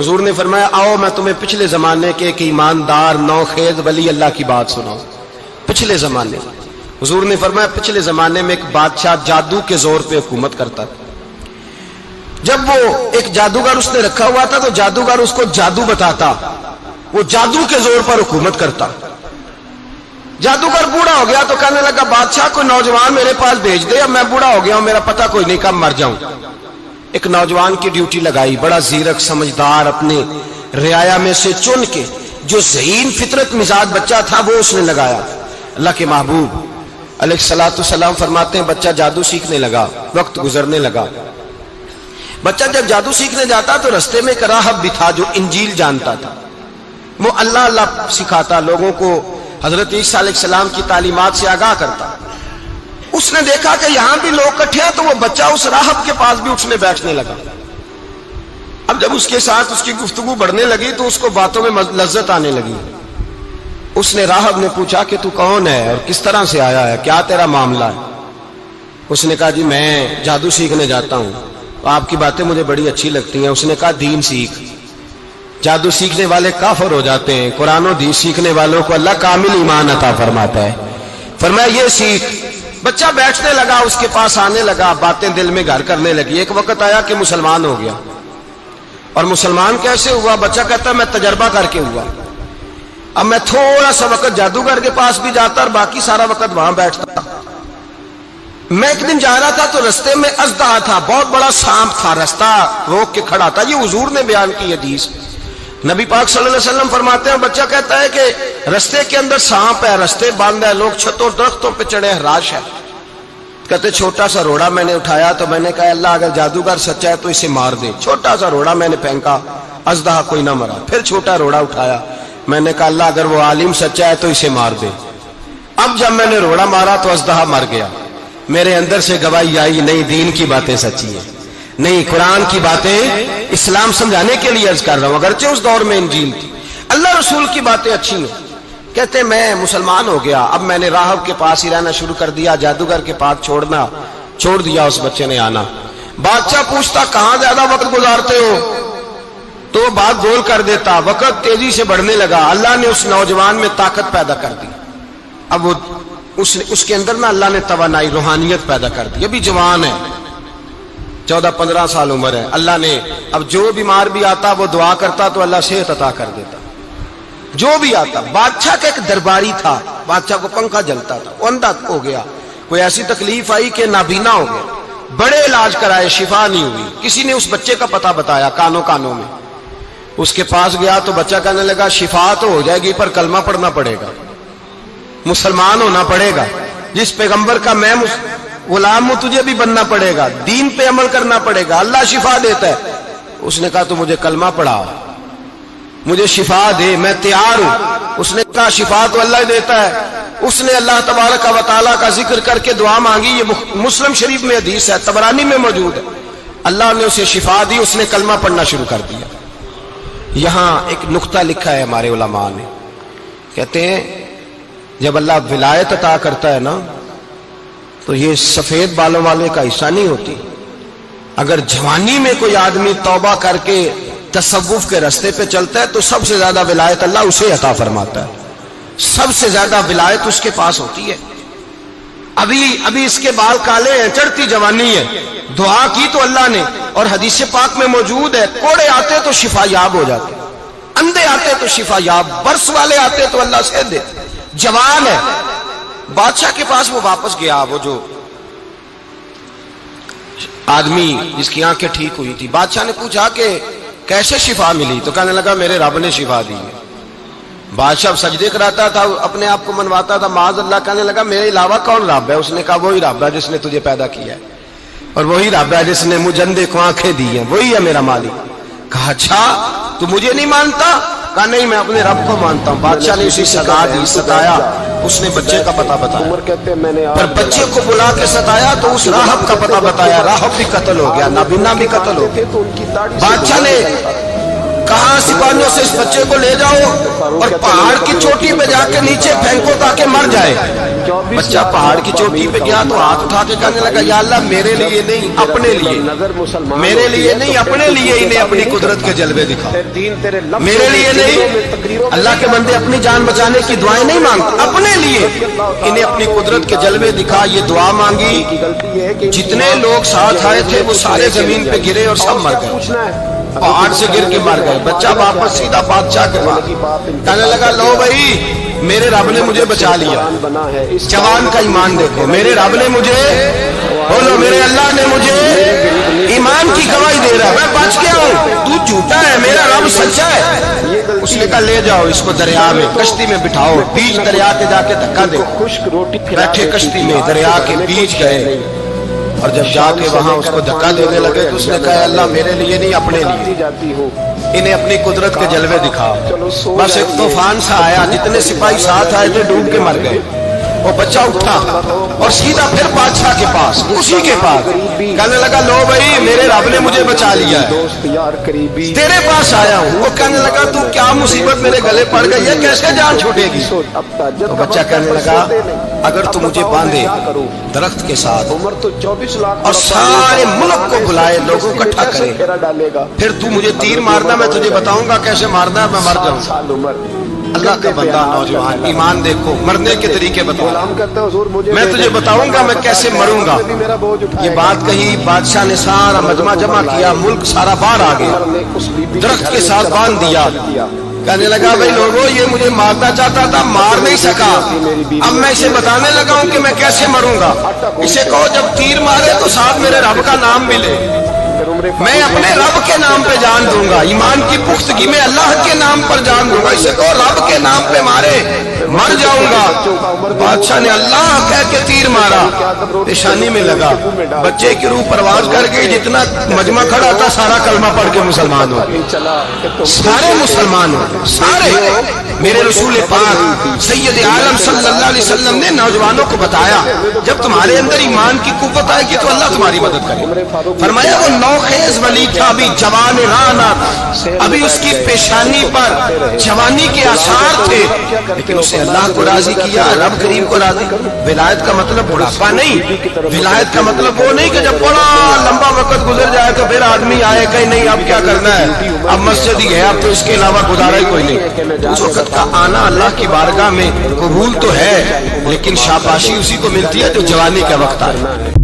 حضور نے فرمایا آؤ میں تمہیں پچھلے زمانے کے ایک ایماندار نوخیز ولی اللہ کی بات سناؤں. پچھلے زمانے حضور نے فرمایا پچھلے زمانے میں ایک بادشاہ جادو کے زور پہ حکومت کرتا تھا. جب وہ ایک جادوگر اس نے رکھا ہوا تھا تو جادوگر اس کو جادو بتاتا, وہ جادو کے زور پر حکومت کرتا. جادوگر بوڑھا ہو گیا تو کہنے لگا بادشاہ کوئی نوجوان میرے پاس بھیج دے, اب میں بوڑھا ہو گیا ہوں, میرا پتہ کوئی نہیں کب مر جاؤں. ایک نوجوان کی ڈیوٹی لگائی, بڑا زیرک سمجھدار, اپنے رعایا میں سے چن کے جو ذہین فطرت مزاج بچہ تھا وہ اس نے لگایا. اللہ کے محبوب علیہ الصلوۃ والسلام فرماتے ہیں بچہ جادو سیکھنے لگا, وقت گزرنے لگا. بچہ جب جادو سیکھنے جاتا تو رستے میں ایک راہب بھی تھا جو انجیل جانتا تھا, وہ اللہ اللہ سکھاتا, لوگوں کو حضرت عیسیٰ علیہ السلام کی تعلیمات سے آگاہ کرتا. اس نے دیکھا کہ یہاں بھی لوگ اکٹھے ہیں تو وہ بچہ اس راہب کے پاس بھی اٹھنے بیٹھنے لگا. اب جب اس کے ساتھ اس کی گفتگو بڑھنے لگی تو اس کو باتوں میں لذت آنے لگی. اس نے راہب نے پوچھا کہ تو کون ہے اور کس طرح سے آیا ہے, کیا تیرا معاملہ ہے؟ اس نے کہا جی میں جادو سیکھنے جاتا ہوں, آپ کی باتیں مجھے بڑی اچھی لگتی ہیں. اس نے کہا دین سیکھ, جادو سیکھنے والے کافر ہو جاتے ہیں, قرآن و حدیث سیکھنے والوں کو اللہ کامل ایمان عطا فرماتا ہے. فرمایا یہ سیکھ. بچہ بیٹھنے لگا, اس کے پاس آنے لگا, باتیں دل میں گھر کرنے لگی. ایک وقت آیا کہ مسلمان ہو گیا. اور مسلمان کیسے ہوا؟ بچہ کہتا میں تجربہ کر کے ہوا. اب میں تھوڑا سا وقت جادوگر کے پاس بھی جاتا اور باقی سارا وقت وہاں بیٹھتا. میں ایک دن جا رہا تھا تو رستے میں اژدہا تھا, بہت بڑا سانپ تھا, رستہ روک کے کھڑا تھا. یہ حضور نے بیان کی حدیث. نبی پاک صلی اللہ علیہ وسلم فرماتے ہیں بچہ کہتا ہے کہ رستے کے اندر سانپ ہے, رستے بند ہے, لوگ چھتوں درختوں پہ چڑھے, ہراش ہے. کہتے چھوٹا سا روڑا میں نے اٹھایا تو میں نے کہا اللہ اگر جادوگر سچا ہے تو اسے مار دے. چھوٹا سا روڑا میں نے پھینکا, اژدہا کوئی نہ مرا. پھر چھوٹا روڑا اٹھایا, میں نے کہا اللہ اگر وہ عالم سچا ہے تو اسے مار دے. اب جب میں نے روڑا مارا تو اژدہا مر گیا. میرے اندر سے گواہی آئی نہیں دین کی باتیں سچی ہیں, نہیں قرآن کی باتیں اسلام سمجھانے کے لیے عرض کر رہا ہوں. اگرچہ اس دور میں انجیل تھی, اللہ رسول کی باتیں اچھی ہیں. کہتے میں مسلمان ہو گیا, اب میں نے راہب کے پاس ہی رہنا شروع کر دیا, جادوگر کے پاس چھوڑ دیا. اس بچے نے آنا. بادشاہ پوچھتا کہاں زیادہ وقت گزارتے ہو, تو وہ بات گول کر دیتا. وقت تیزی سے بڑھنے لگا. اللہ نے اس نوجوان میں طاقت پیدا کر دی. اب وہ اس کے اندر نا اللہ نے توانائی روحانیت پیدا کر دی. ابھی جوان ہے, 14-15 سال عمر ہے. اللہ نے اب جو بیمار بھی آتا وہ دعا کرتا تو اللہ صحت عطا کر دیتا. جو بھی آتا. بادشاہ کا ایک درباری تھا, بادشاہ کو پنکھا جلتا تھا, وہ اندھا ہو گیا. کوئی ایسی تکلیف آئی کہ نابینا ہو گیا, بڑے علاج کرائے, شفا نہیں ہوئی. کسی نے اس بچے کا پتہ بتایا کانوں میں. اس کے پاس گیا تو بچہ کہنے لگا شفا تو ہو جائے گی پر کلمہ پڑھنا پڑے گا, مسلمان ہونا پڑے گا, جس پیغمبر کا میں غلام ہوں تجھے بھی بننا پڑے گا, دین پہ عمل کرنا پڑے گا, اللہ شفا دیتا ہے. اس نے کہا تو مجھے کلمہ پڑھا, مجھے شفا دے, میں تیار ہوں. اس نے کہا شفا تو اللہ دیتا ہے. اس نے اللہ تبارک و تعالیٰ کا ذکر کر کے دعا مانگی. یہ مسلم شریف میں حدیث ہے, طبرانی میں موجود ہے. اللہ نے اسے شفا دی, اس نے کلمہ پڑھنا شروع کر دیا. یہاں ایک نقطہ لکھا ہے ہمارے علماء نے, کہتے ہیں جب اللہ ولایت عطا کرتا ہے نا تو یہ سفید بالوں والے کا حصہ نہیں ہوتی. اگر جوانی میں کوئی آدمی توبہ کر کے تصوف کے راستے پہ چلتا ہے تو سب سے زیادہ ولایت اللہ اسے عطا فرماتا ہے, سب سے زیادہ ولایت اس کے پاس ہوتی ہے. ابھی اس کے بال کالے ہیں, چڑھتی جوانی ہے, دعا کی تو اللہ نے, اور حدیث پاک میں موجود ہے کوڑے آتے تو شفا یاب ہو جاتے, اندھے آتے تو شفا یاب, برس والے آتے تو اللہ سے دے. جوان ہے. بادشاہ کے پاس وہ واپس گیا, وہ جو آدمی جس کی آنکھیں ٹھیک ہوئی تھی. بادشاہ نے پوچھا کہ کیسے شفا ملی, تو کہنے لگا میرے رب نے شفا دی ہے. بادشاہ سجدے کراتا تھا, اپنے آپ کو منواتا تھا, معاذ اللہ. کہنے لگا میرے علاوہ کون رب ہے؟ اس نے کہا وہی رب ہے جس نے تجھے پیدا کیا ہے, اور وہی رب ہے جس نے مجھے اندھے کو آنکھیں دی ہیں, وہی ہے میرا مالک. کہا اچھا تو مجھے نہیں مانتا؟ کہا نہیں میں اپنے رب کو مانتا ہوں. بادشاہ نے اسی ستا دی, ستایا. اس نے بچے کا پتہ بتایا, پر بچے کو بلا کے ستایا تو اس راہب کا پتہ بتایا. راہب بھی قتل ہو گیا, نابینا بھی قتل ہو گیا. بادشاہ نے کہا سپاہیوں سے اس بچے کو لے جاؤ اور پہاڑ کی چوٹی پہ جا کے نیچے پھینکو تاکہ مر جائے. بچہ پہاڑ کی چوٹی پہ گیا تو ہاتھ اٹھا کے کہنے لگا یا اللہ میرے لیے نہیں اپنے لیے، میرے لیے نہیں اپنے لیے انہیں اپنی قدرت کے جلوے دکھا، میرے لیے نہیں۔ اللہ کے بندے اپنی جان بچانے کی دعائیں نہیں مانگتے، اپنے لیے انہیں اپنی قدرت کے جلوے دکھا، یہ دعا مانگی۔ جتنے لوگ ساتھ آئے تھے وہ سارے زمین پہ گرے اور سب مر گئے، پہاڑ سے گر کے مر گئے۔ بچہ واپس سیدھا بادشاہ کے پاس کہنے لگا لو بھائی میرے رب نے مجھے بچا لیا، جوان کا ایمان دیکھو، میرے رب نے مجھے، بولو میرے اللہ نے مجھے ایمان کی گواہی دے رہا ہے، میں بچ گیا ہوں، تو جھوٹا ہے میرا رب سچا ہے۔ اس نے کہا لے جاؤ اس کو دریا میں، کشتی میں بٹھاؤ، بیچ دریا کے جا کے دھکا دے، بیٹھے کشتی میں، دریا کے بیچ گئے، اور جب جا کے وہاں اس کو دھکا دینے لگے تو اس نے کہا اللہ میرے لیے نہیں اپنے لیے انہیں اپنی قدرت کے جلوے دکھا۔ بس ایک طوفان سا آیا، جتنے سپاہی ساتھ آئے تھے ڈوب کے مر گئے۔ وہ بچہ اٹھا اور سیدھا پھر بادشاہ کے پاس، اسی کے پاس کہنے لگا لو بھائی میرے رب نے مجھے بچا لیا ہے، تیرے پاس آیا ہوں۔ وہ کہنے لگا تو کیا مصیبت میرے گلے پڑ گئی ہے، کیسے جان چھوٹے گی؟ تو بچہ کہنے لگا اگر تو مجھے باندھے درخت کے ساتھ اور سارے ملک کو بلائے، لوگوں کو اکٹھا کرے، پھر تو مجھے تیر مارنا، میں تجھے بتاؤں گا کیسے مارنا ہے، میں مر جاؤں۔ اللہ کا بندہ نوجوان ایمان دیکھو، مرنے کے طریقے بتاؤ، میں تجھے بتاؤں گا میں کیسے مروں گا۔ یہ بات کہی، بادشاہ نے سارا مجمع جمع کیا، ملک سارا باہر آ گیا، درخت کے ساتھ باندھ دیا۔ کہنے لگا بھائی لوگوں یہ مجھے مارنا چاہتا تھا، مار نہیں سکا، اب میں اسے بتانے لگا ہوں کہ میں کیسے مروں گا۔ اسے کہو جب تیر مارے تو ساتھ میرے رب کا نام ملے، میں اپنے رب کے نام پہ جان دوں گا، ایمان کی پختگی میں اللہ کے نام پر جان دوں گا۔ اسے کہو رب کے نام پہ مارے، مر جاؤں گا۔ بادشاہ نے اللہ کہہ کے تیر مارا، پیشانی میں لگا، بچے کی روح پرواز کر گئی، جتنا مجمع کھڑا تھا سارا کلمہ پڑھ کے مسلمان ہو گئے، سارے مسلمان ہو گئے، سارے۔ میرے رسول پاک سید عالم صلی اللہ علیہ وسلم نے نوجوانوں کو بتایا جب تمہارے اندر ایمان کی قوت آئے گی تو اللہ تمہاری مدد کرے۔ فرمایا وہ نوخیز ولی تھا، ابھی جوان رانا تھا، ابھی اس کی پیشانی پر جوانی کے آثار تھے، لیکن اسے اللہ کو راضی کیا، رب کریم کو راضی۔ ولایت کا مطلب بڑھاپا نہیں، ولایت کا مطلب وہ نہیں کہ جب بڑا لمبا وقت گزر جائے تو پھر آدمی آئے کہ نہیں اب کیا کرنا ہے، اب مسجد ہی ہے، اب تو اس کے علاوہ گزارا ہی کوئی نہیں۔ اس وقت کا آنا اللہ کی بارگاہ میں قبول تو ہے، لیکن شاباشی اسی کو ملتی ہے جو جوانی کا وقت آئے۔